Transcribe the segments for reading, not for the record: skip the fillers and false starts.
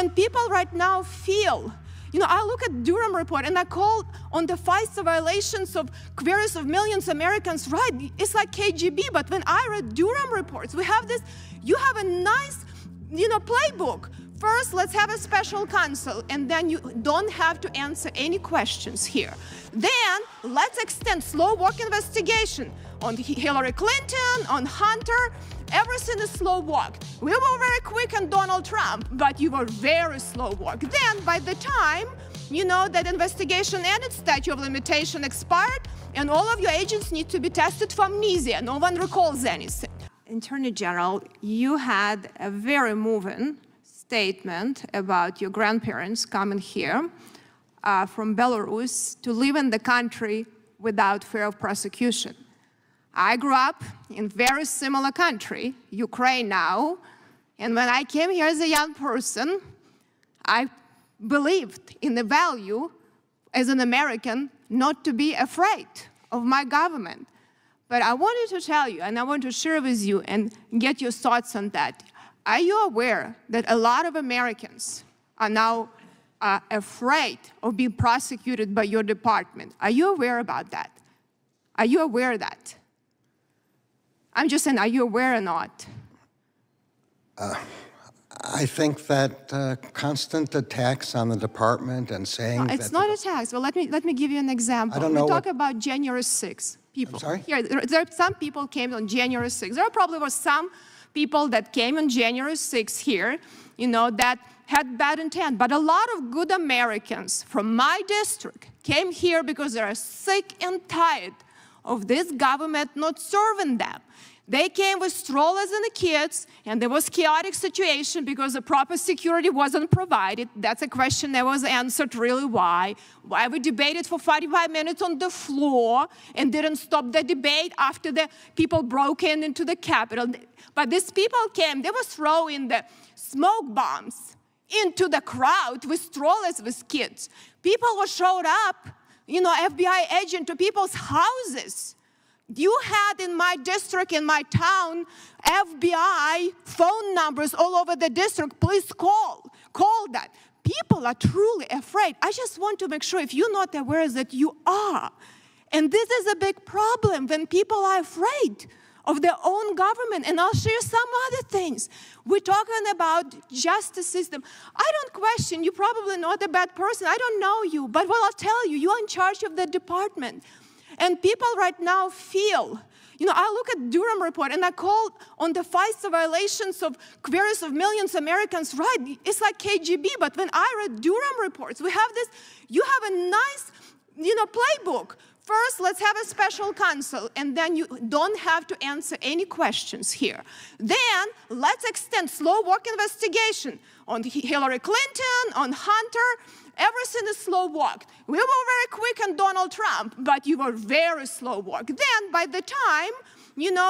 when people right now feel, I look at Durham report and I call on the FISA violations of queries of millions of Americans, right? It's like KGB, but when I read Durham reports, we have this, you have a nice, playbook. First, let's have a special counsel, and then you don't have to answer any questions here. Then, let's extend slow walk investigation on Hillary Clinton, on Hunter. Everything is slow walk. We were very quick on Donald Trump, but you were very slow walk. Then, by the time, that investigation ended, statute of limitation expired, and all of your agents need to be tested for amnesia. No one recalls anything. Attorney General, you had a very moving statement about your grandparents coming here from Belarus to live in the country without fear of prosecution. I grew up in a very similar country, Ukraine now, and when I came here as a young person, I believed in the value as an American not to be afraid of my government. But I wanted to tell you, and I want to share with you and get your thoughts on that. Are you aware that a lot of Americans are now afraid of being prosecuted by your department? Are you aware about that? Are you aware of that? I'm just saying, are you aware or not? I think that constant attacks on the department and saying no, it's not attacks. Well, let me give you an example. I don't know. We talk about January 6th. People. I'm sorry? Here, some people came on January 6th. There probably were some people that came on January 6th here, that had bad intent. But a lot of good Americans from my district came here because they are sick and tired of this government not serving them. They came with strollers and the kids, and there was chaotic situation because the proper security wasn't provided. That's a question that was answered really why. Why we debated for 45 minutes on the floor and didn't stop the debate after the people broke into the Capitol. But these people came, they were throwing the smoke bombs into the crowd with strollers with kids. People were showed up, FBI agent to people's houses. You had in my district, in my town, FBI phone numbers all over the district. Please call that. People are truly afraid. I just want to make sure if you're not aware that you are. And this is a big problem when people are afraid of their own government. And I'll share some other things. We're talking about justice system. I don't question, you're probably not a bad person. I don't know you. But what I'll tell you, you're in charge of the department. And people right now feel, I look at Durham report and I call on the FISA violations of queries of millions of Americans, right? It's like KGB, but when I read Durham reports, we have this, you have a nice, playbook. First, let's have a special counsel, and then you don't have to answer any questions here. Then, let's extend slow walk investigation on Hillary Clinton, on Hunter. Everything is slow walk. We were very quick on Donald Trump, but you were very slow walk. Then, by the time,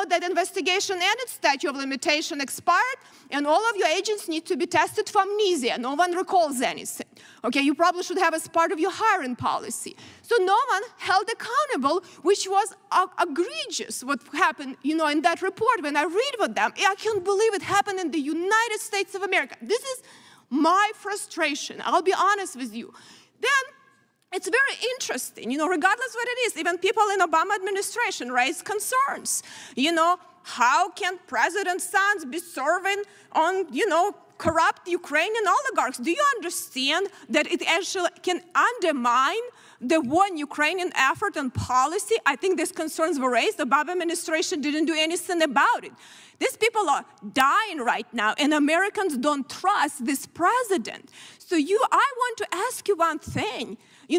that investigation ended, statute of limitation expired, and all of your agents need to be tested for amnesia. No one recalls anything. Okay, you probably should have as part of your hiring policy. So no one held accountable, which was egregious what happened, in that report. When I read with them, I can't believe it happened in the United States of America. This is my frustration. I'll be honest with you. Then, it's very interesting, regardless what it is, even people in Obama administration raise concerns. How can president's sons be serving on, corrupt Ukrainian oligarchs? Do you understand that it actually can undermine the one Ukrainian effort and policy? I think these concerns were raised. The Obama administration didn't do anything about it. These people are dying right now, and Americans don't trust this president. So I want to ask you one thing. I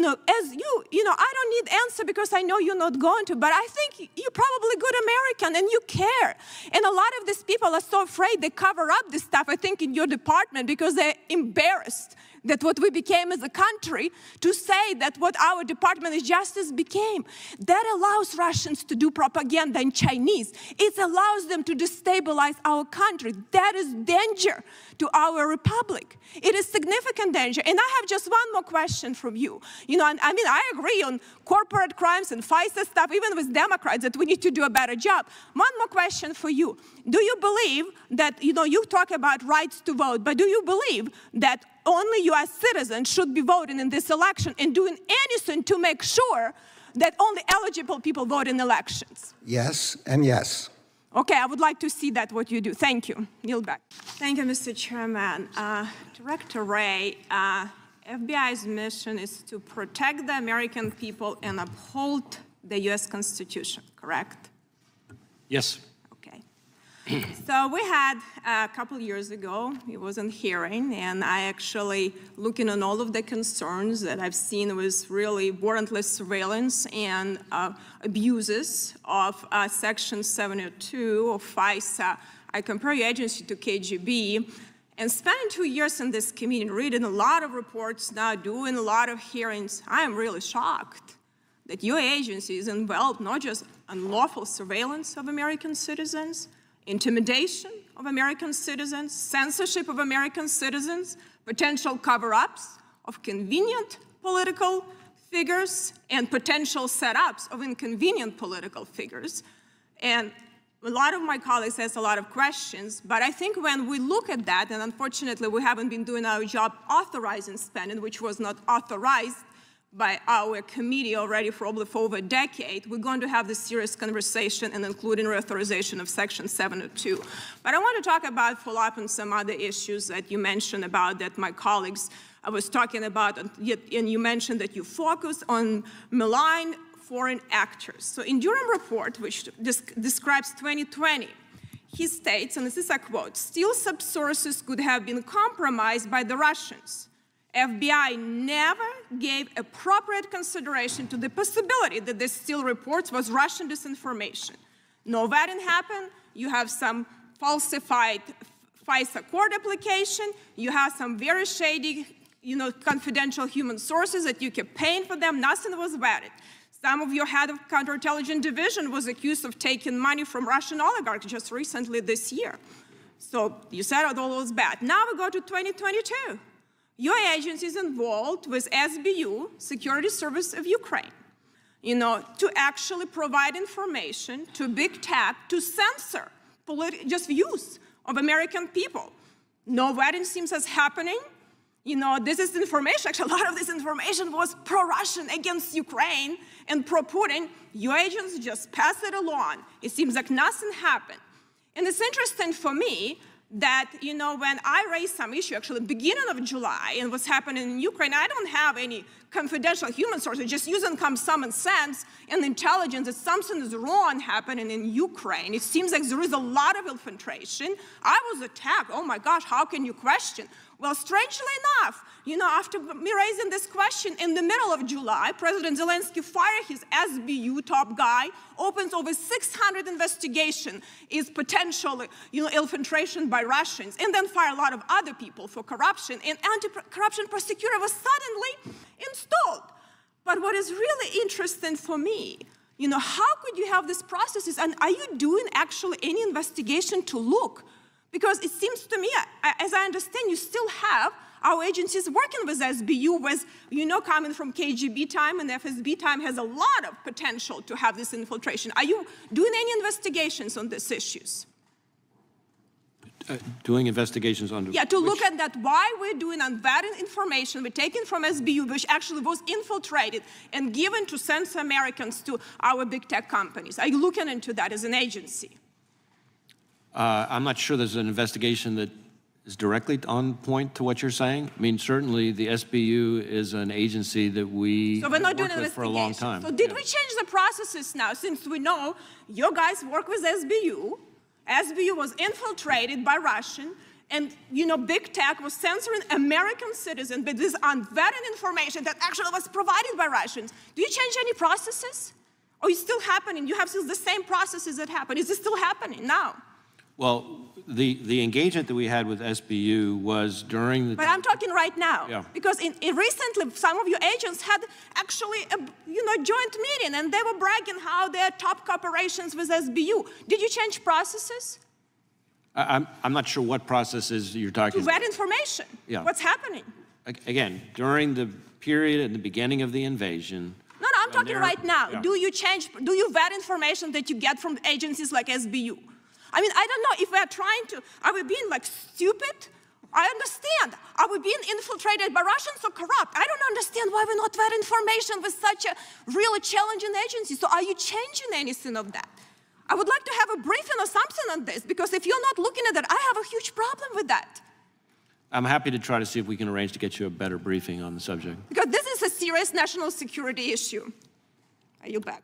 don't need answer because I know you're not going to, but I think you're probably a good American and you care. And a lot of these people are so afraid they cover up this stuff, I think, in your department because they're embarrassed that what we became as a country, to say that what our Department of Justice became. That allows Russians to do propaganda in Chinese. It allows them to destabilize our country. That is danger to our republic. It is significant danger. And I have just one more question from you. You know, I mean, I agree on corporate crimes and FISA stuff, even with Democrats, that we need to do a better job. One more question for you. Do you believe that, you know, you talk about rights to vote, but do you believe that only US citizens should be voting in this election and doing anything to make sure that only eligible people vote in elections? Yes and yes. Okay, I would like to see that, what you do. Thank you. Yield back. Thank you, Mr. Chairman. Director Wray, FBI's mission is to protect the American people and uphold the US Constitution, correct? Yes. Okay. So we had a couple years ago, it was a hearing, and I actually, looking on all of the concerns that I've seen was really warrantless surveillance and abuses of Section 702 of FISA. I compare your agency to KGB, and spending 2 years in this committee, reading a lot of reports now, doing a lot of hearings, I am really shocked that your agency is involved not just unlawful surveillance of American citizens, intimidation of American citizens, censorship of American citizens, potential cover-ups of convenient political figures, and potential setups of inconvenient political figures. And a lot of my colleagues asked a lot of questions, but I think when we look at that, and unfortunately we haven't been doing our job authorizing spending, which was not authorized by our committee already for over a decade, we're going to have this serious conversation and including reauthorization of Section 702. But I want to talk about, follow up on some other issues that you mentioned about that my colleagues I was talking about, and you mentioned that you focus on malign foreign actors. So in Durham report, which describes 2020, he states, and this is a quote, "Steele subsources could have been compromised by the Russians. FBI never gave appropriate consideration to the possibility that the Steele reports was Russian disinformation. No vetting happened. You have some falsified FISA court application. You have some very shady, confidential human sources that you kept paying for them. Nothing was vetted. Some of your head of counterintelligence division was accused of taking money from Russian oligarchs just recently this year. So you said it all was bad. Now we go to 2022. Your agency is involved with SBU, Security Service of Ukraine, to actually provide information to big tech to censor just views of American people. No vetting seems as happening. This is information, actually a lot of this information was pro-Russian against Ukraine and pro-Putin. Your agents just pass it along. It seems like nothing happened. And it's interesting for me that, when I raised some issue, actually beginning of July, and what's happening in Ukraine, I don't have any confidential human sources, just using common sense and intelligence that something is wrong happening in Ukraine. It seems like there is a lot of infiltration. I was attacked. Oh my gosh, how can you question? Well, strangely enough, after me raising this question in the middle of July, President Zelensky fired his SBU top guy, opens over 600 investigations, is potential, infiltration by Russians, and then fire a lot of other people for corruption, and anti-corruption prosecutor was suddenly installed. But what is really interesting for me, how could you have these processes, and are you doing actually any investigation to look? Because it seems to me, as I understand, you still have our agencies working with SBU, with, coming from KGB time and FSB time has a lot of potential to have this infiltration. Are you doing any investigations on these issues? Doing investigations on Yeah, to look at that, why we're doing unvetted information we're taking from SBU, which actually was infiltrated and given to censor Americans to our big tech companies. Are you looking into that as an agency? I'm not sure there's an investigation that is directly on point to what you're saying. I mean, certainly the SBU is an agency that we so we're not doing worked with for a long time. So did we change the processes now, since we know your guys work with SBU? SBU was infiltrated by Russian, and big tech was censoring American citizens with this unvetted information that actually was provided by Russians. Do you change any processes? Or is it still happening? You have still the same processes that happen. Is it still happening now? Well, the engagement that we had with SBU was during the... But I'm talking right now. Yeah. Because recently, some of your agents had actually a joint meeting, and they were bragging how they're top cooperations with SBU. Did you change processes? I'm not sure what processes you're talking To about. vet information. Yeah. What's happening? Again, during the period at the beginning of the invasion. No, I'm talking right now. Yeah. Do you vet information that you get from agencies like SBU? I mean, I don't know if we're are we being like stupid? I understand. Are we being infiltrated by Russians or corrupt? I don't understand why we not vet information with such a really challenging agency. So are you changing anything of that? I would like to have a briefing or something on this, because if you're not looking at that, I have a huge problem with that. I'm happy to try to see if we can arrange to get you a better briefing on the subject. Because this is a serious national security issue. I yield back.